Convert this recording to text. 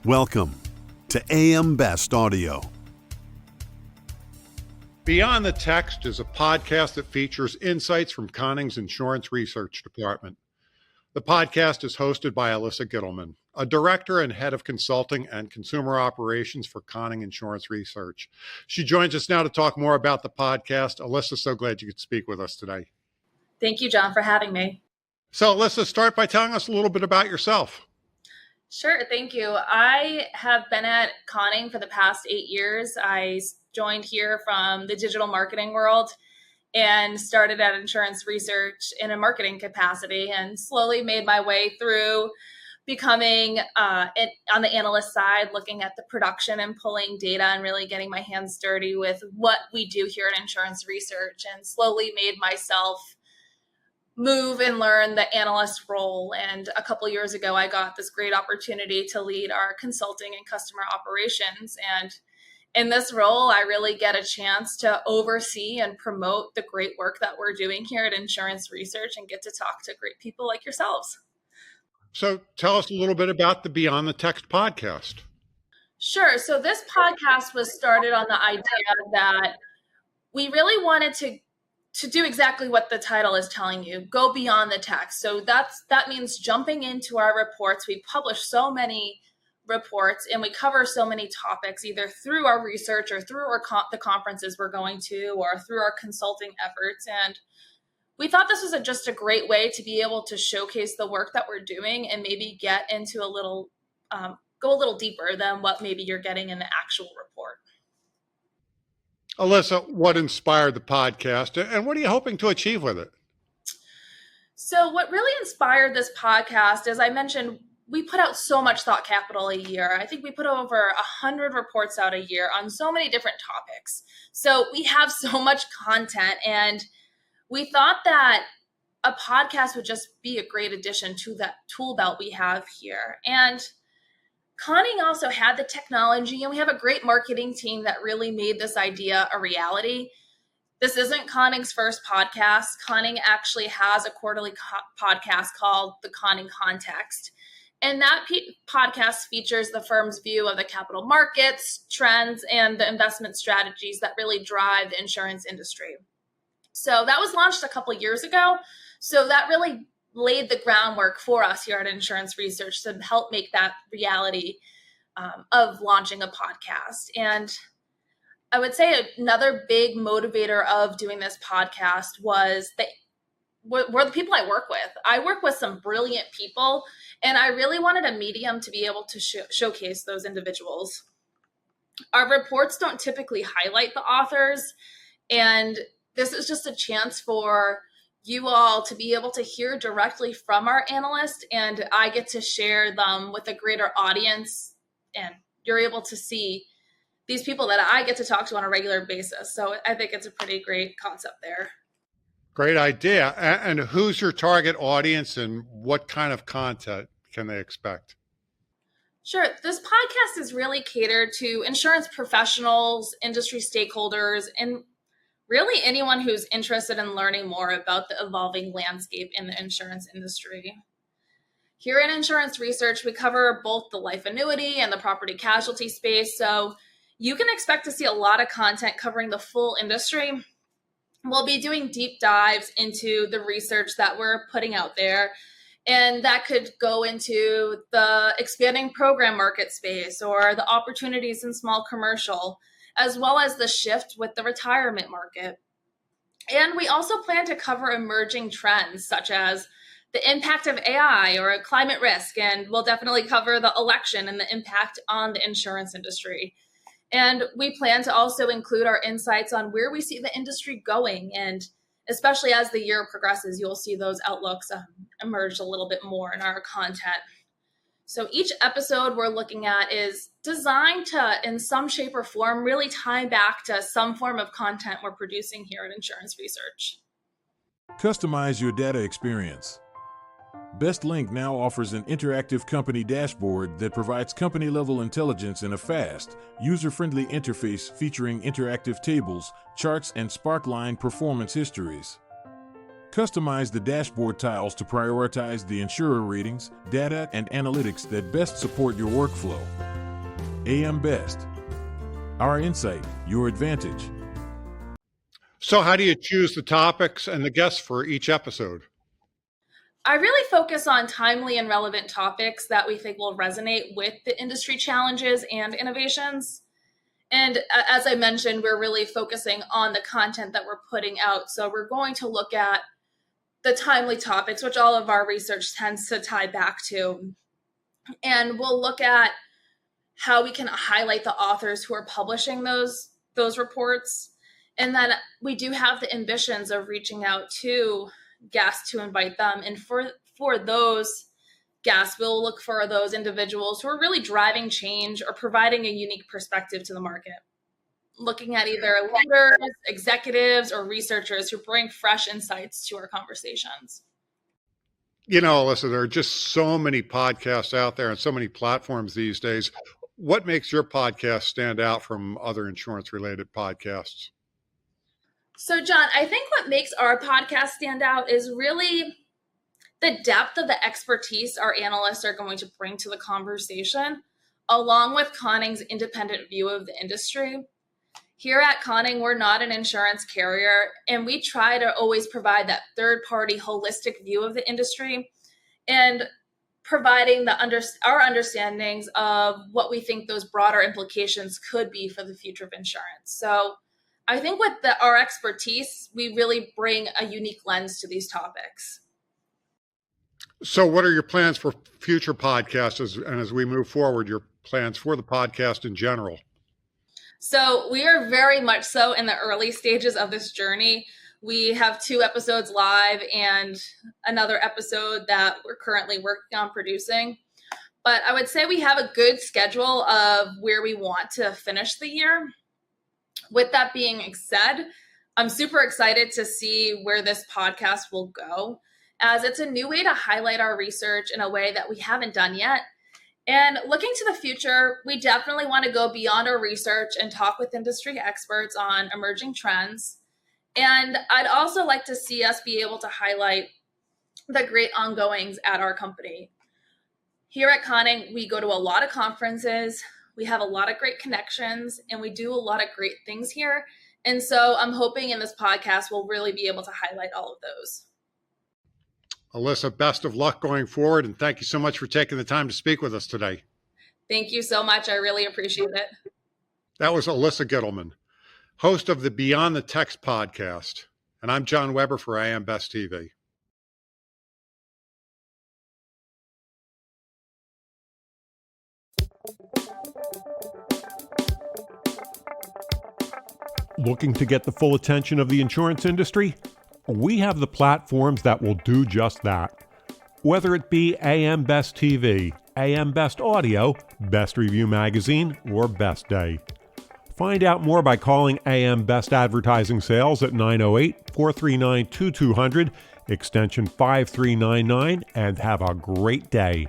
Welcome to AM Best Audio. Beyond the Text is a podcast that features insights from Conning's Insurance Research Department. The podcast is hosted by Alyssa Gittleman, a director and head of consulting and consumer operations for Conning Insurance Research. She joins us now to talk more about the podcast. Alyssa, so glad you could speak with us today. Thank you, John, for having me. So, Alyssa, start by telling us a little bit about yourself. Sure, thank you. I have been at Conning for the past 8 years. I joined here from the digital marketing world and started at insurance research in a marketing capacity and slowly made my way through becoming on the analyst side, looking at the production and pulling data and really getting my hands dirty with what we do here at insurance research, and slowly made myself move and learn the analyst role. And a couple years ago, I got this great opportunity to lead our consulting and customer operations. And in this role, I really get a chance to oversee and promote the great work that we're doing here at Insurance Research and get to talk to great people like yourselves. So tell us a little bit about the Beyond the Text podcast. Sure. So this podcast was started on the idea that we really wanted to do exactly what the title is telling you, go beyond the text. So that means jumping into our reports. We publish so many reports and we cover so many topics, either through our research or through the conferences we're going to, or through our consulting efforts. And we thought this was just a great way to be able to showcase the work that we're doing and maybe get into go a little deeper than what maybe you're getting in the actual report. Alyssa, what inspired the podcast and what are you hoping to achieve with it? So what really inspired this podcast, as I mentioned, we put out so much thought capital a year. I think we put over 100 reports out a year on so many different topics. So we have so much content, and we thought that a podcast would just be a great addition to that tool belt we have here. And Conning also had the technology, and we have a great marketing team that really made this idea a reality. This isn't Conning's first podcast. Conning actually has a quarterly podcast called The Conning Context. And that podcast features the firm's view of the capital markets, trends, and the investment strategies that really drive the insurance industry. So that was launched a couple years ago. So that really laid the groundwork for us here at Insurance Research to help make that reality of launching a podcast. And I would say another big motivator of doing this podcast was were the people I work with. I work with some brilliant people, and I really wanted a medium to be able to showcase those individuals. Our reports don't typically highlight the authors, and this is just a chance for you all to be able to hear directly from our analyst, and I get to share them with a greater audience, and you're able to see these people that I get to talk to on a regular basis. So I think it's a pretty great concept there. Great idea. And who's your target audience and what kind of content can they expect? Sure. This podcast is really catered to insurance professionals, industry stakeholders, and really anyone who's interested in learning more about the evolving landscape in the insurance industry. Here in Insurance Research, we cover both the life annuity and the property casualty space. So you can expect to see a lot of content covering the full industry. We'll be doing deep dives into the research that we're putting out there. And that could go into the expanding program market space or the opportunities in small commercial, as well as the shift with the retirement market. And we also plan to cover emerging trends such as the impact of AI or climate risk, and we'll definitely cover the election and the impact on the insurance industry. And we plan to also include our insights on where we see the industry going, and especially as the year progresses, you'll see those outlooks emerge a little bit more in our content. So each episode we're looking at is designed to, in some shape or form, really tie back to some form of content we're producing here at Insurance Research. Customize your data experience. BestLink now offers an interactive company dashboard that provides company-level intelligence in a fast, user-friendly interface featuring interactive tables, charts, and Sparkline performance histories. Customize the dashboard tiles to prioritize the insurer ratings, data, and analytics that best support your workflow. AM Best. Our insight, your advantage. So how do you choose the topics and the guests for each episode? I really focus on timely and relevant topics that we think will resonate with the industry challenges and innovations. And as I mentioned, we're really focusing on the content that we're putting out. So we're going to look at the timely topics, which all of our research tends to tie back to. And we'll look at how we can highlight the authors who are publishing those reports. And then we do have the ambitions of reaching out to guests to invite them. And for those guests, we'll look for those individuals who are really driving change or providing a unique perspective to the market. Looking at either leaders, executives, or researchers who bring fresh insights to our conversations. You know, Alyssa, there are just so many podcasts out there and so many platforms these days. What makes your podcast stand out from other insurance-related podcasts? So, John, I think what makes our podcast stand out is really the depth of the expertise our analysts are going to bring to the conversation, along with Conning's independent view of the industry. Here at Conning, we're not an insurance carrier, and we try to always provide that third-party holistic view of the industry and providing our understandings of what we think those broader implications could be for the future of insurance. So I think with our expertise, we really bring a unique lens to these topics. So what are your plans for future podcasts and as we move forward, your plans for the podcast in general? So we are very much so in the early stages of this journey. We have 2 episodes live and another episode that we're currently working on producing. But I would say we have a good schedule of where we want to finish the year. With that being said, I'm super excited to see where this podcast will go, as it's a new way to highlight our research in a way that we haven't done yet. And looking to the future, we definitely want to go beyond our research and talk with industry experts on emerging trends. And I'd also like to see us be able to highlight the great ongoings at our company. Here at Conning, we go to a lot of conferences, we have a lot of great connections, and we do a lot of great things here. And so I'm hoping in this podcast, we'll really be able to highlight all of those. Alyssa, best of luck going forward, and thank you so much for taking the time to speak with us today. Thank you so much. I really appreciate it. That was Alyssa Gittleman, host of the Beyond the Text podcast. And I'm John Weber for AM Best TV. Looking to get the full attention of the insurance industry? We have the platforms that will do just that. Whether it be AM Best TV, AM Best Audio, Best Review Magazine, or Best Day. Find out more by calling AM Best Advertising Sales at 908-439-2200, extension 5399, and have a great day.